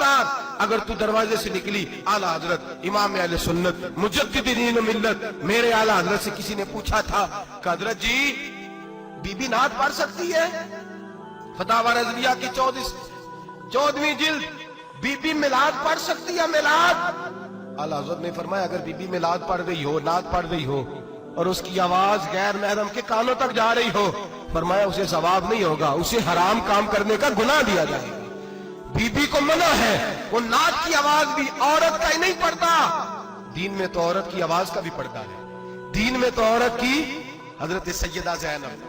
खबरदार अगर तू दरवाजे से निकली, आला हजरत इमाम अहले सुन्नत मुजद्दिद दीन व मिल्लत मेरे आला हजरत से किसी ने पूछा था कि हजरत जी बीबी नात पढ़ सकती है? फतावा रज़विया की 14वीं जिल्द, बीबी मिलाद पढ़ सकती है? मिलाद। आला हजरत ने फरमाया अगर बीबी मिलाद पढ़ रही हो, नात पढ़ रही हो और उसकी आवाज गैर महरम के कानों तक जा रही हो, फरमाया उसे सवाब नहीं होगा, उसे हराम काम करने का गुनाह दिया जाएगा। बीबी को मना है, वो नात की आवाज भी औरत का ही नहीं पड़ता, दीन में तो औरत की आवाज का भी पर्दा है। दीन में तो औरत की, हजरत सैयदा ज़ैनब,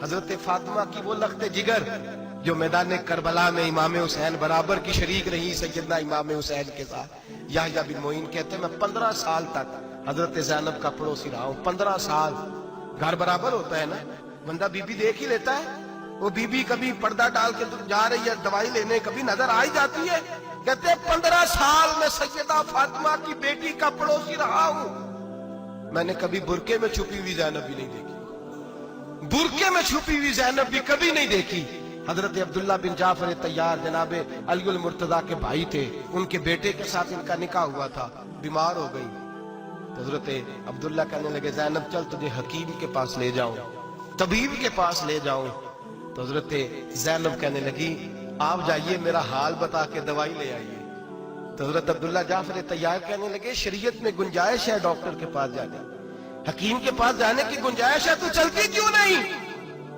हजरत फातिमा की वो लख्ते जिगर जो मैदान करबला में इमाम हुसैन बराबर की शरीक रही सैयदना इमाम हुसैन के साथ। याह्या बिन मोइन कहते हैं मैं 15 साल तक हजरत ज़ैनब का पड़ोसी रहा हूं। 15 साल। घर बराबर होता है ना, बंदा बीबी देख ही लेता है। वो बीबी कभी पर्दा डाल के जा रही है दवाई लेने, कभी नजर आ ही जाती है। कहते हैं 15 साल में सैयदा फातिमा की बेटी का पड़ोसी रहा हूं, मैंने कभी बुरके में छुपी हुई ज़ैनब भी नहीं देखी। बुरके में छुपी हुई ज़ैनब भी कभी नहीं देखी। हजरत अब्दुल्ला बिन जाफर तैयार जनाबे अलीउल मुर्तजा के भाई थे, उनके बेटे के साथ इनका निकाह हुआ था, बीमार हो गई। तो हजरत अब्दुल्ला कहने लगे ज़ैनब चल तुझे हकीम के पास ले जाऊं, तबीब के पास ले जाऊं। तो हजरत ज़ैनब कहने लगी आप जाइए मेरा हाल बता के दवाई ले आइए। तो हजरत अब्दुल्ला जाफर तैयार कहने लगे शरीयत में गुंजाइश है डॉक्टर के पास जाने, हकीम के पास जाने की गुंजाइश है, तू चलती क्यों नहीं?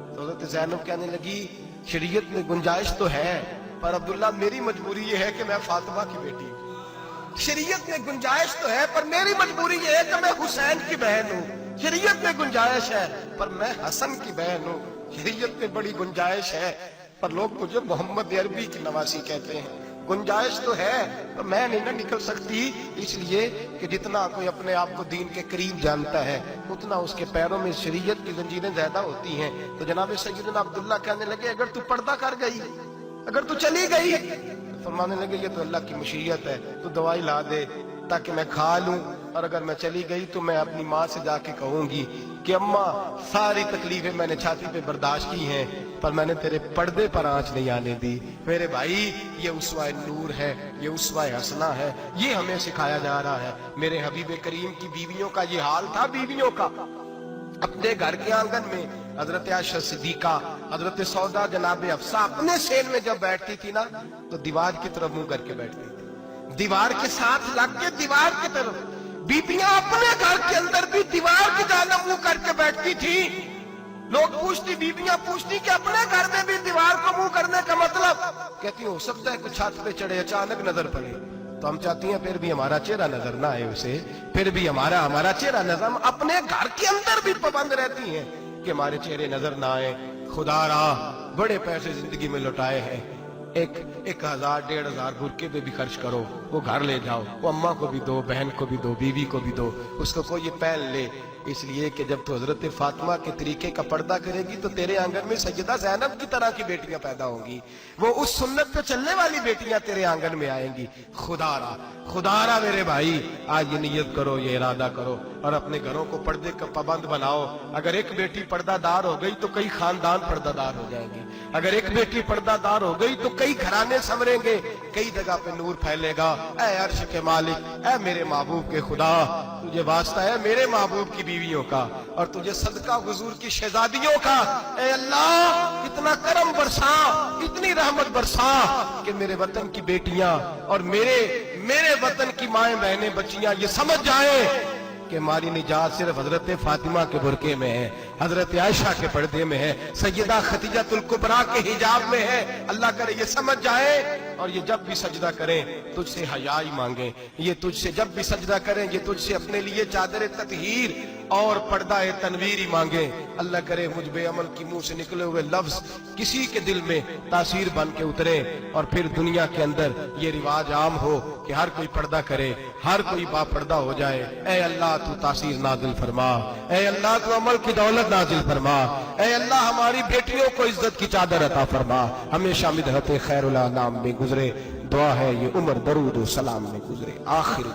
तो हजरत ज़ैनब कहने लगी शरीयत में गुंजाइश तो है, पर अब्दुल्ला मेरी मजबूरी ये है कि मैं फातिमा की बेटी हूं। शरीयत में गुंजाइश तो है पर मेरी मजबूरी ये है कि मैं हुसैन की बहन हूं। शरीयत में गुंजाइश है पर मैं हसन की बहन हूं। शरीयत में बड़ी गुंजाइश है पर लोग मुझे मोहम्मद अरबी की नवासी कहते हैं। गुंजाइश तो है पर मैं नहीं ना निकल सकती, इसलिए कि जितना कोई अपने आप को दीन के करीब जानता है उतना उसके पैरों में शरीयत की जंजीरें ज्यादा होती हैं। तो जनाब सैयदना अब्दुल्ला कहने लगे अगर तू पर्दा कर गई, अगर तू चली गई, तो फरमाने लगे ये तो अल्लाह की मशीयत है, तू दवाई ला दे ताकि मैं खा लूं, और अगर मैं चली गई तो मैं अपनी माँ से जाके कहूंगी कि अम्मा सारी तकलीफें मैंने छाती पे बर्दाश्त की हैं पर मैंने तेरे पर्दे पर आंच नहीं आने दी। मेरे भाई ये उसवाए नूर है, ये उसवाए हसना है, ये हमें सिखाया जा रहा है। मेरे हबीब करीम की बीवियों का ये हाल था। बीवियों का अपने घर के आंगन में हजरत आयशा सिद्दीका, हजरत सौदा जनाब अफसा अपने सेन में जब बैठती थी ना तो दीवार की तरफ मुंह करके बैठती थी, दीवार के साथ लग के दीवार की तरफ। बीबियां अपने घर के अंदर भी दीवार की जानिब मुंह करके बैठती थी। लोग पूछती, बीबियां पूछती कि अपने घर में भी दीवार को मुंह करने का मतलब? कहती हो सकता है कुछ छत पे चढ़े अचानक नजर पड़े, तो हम चाहती हैं फिर भी हमारा चेहरा नजर ना आए उसे, फिर भी हमारा चेहरा नजर। हम अपने घर के अंदर भी पाबंद रहती हैं कि हमारे चेहरे नजर ना आए। खुदा रा बड़े पैसे जिंदगी में लुटाए हैं, 1,000 1,500 बुरके पे भी खर्च करो, वो घर ले जाओ, वो अम्मा को भी दो, बहन को भी दो, बीवी को भी दो, उसको कोई ये पहन ले। इसलिए कि जब तो हजरत फातिमा के तरीके का पर्दा करेगी तो तेरे आंगन में सैयदा ज़ैनब की तरह की बेटियां पैदा होंगी, वो उस सुन्नत पे चलने वाली बेटियां तेरे आंगन में आएंगी। खुदारा मेरे भाई आज ये नियत करो, ये इरादा करो और अपने घरों को पर्दे का पाबंद बनाओ। अगर एक बेटी पर्दादार हो गई तो कई खानदान पर्दादार हो जाएंगे। अगर एक बेटी पर्दादार हो गई तो कई घराने संवरेंगे, कई जगह पे नूर फैलेगा। ऐ अर्श के मालिक, ऐ मेरे महबूब के खुदा, तुझे वास्ता है मेरे महबूब की बीवियों का और तुझे सदका हुजूर की शहजादियों का। ऐ अल्लाह इतना करम बरसा, इतनी रहमत बरसा कि मेरे वतन की बेटियां और मेरे वतन की माएं बहनें बच्चियां ये समझ जाएं कि हमारी निजात सिर्फ हजरत फातिमा के बुरके में है, हजरत आयशा के पर्दे में है, सैयदा खदीजतुल कुबरा के हिजाब में है। अल्लाह करे ये समझ जाए और ये जब भी सजदा करें तुझसे हयाई मांगे, ये तुझसे जब भी सजदा करें ये तुझसे अपने लिए चादर ततहीर और पर्दा तनवीर ही मांगे। अल्लाह करे मुझ बेअमल की मुंह से निकले हुए लफ्ज किसी के दिल में तासीर बन के उतरे और फिर दुनिया के अंदर ये रिवाज आम हो कि हर कोई पर्दा करे, हर कोई बापर्दा हो जाए। ऐ अल्लाह तू तासीर नाजिल फरमा, ऐ अल्लाह तू अमल की दौलत नाजिल फरमा, ऐ अल्लाह हमारी बेटियों को इज्जत की चादर अता फरमा। हमेशा मिदहत खैरुल अनाम में गुजरे, दुआ है ये उम्र दरूद व सलाम में गुजरे। आखिर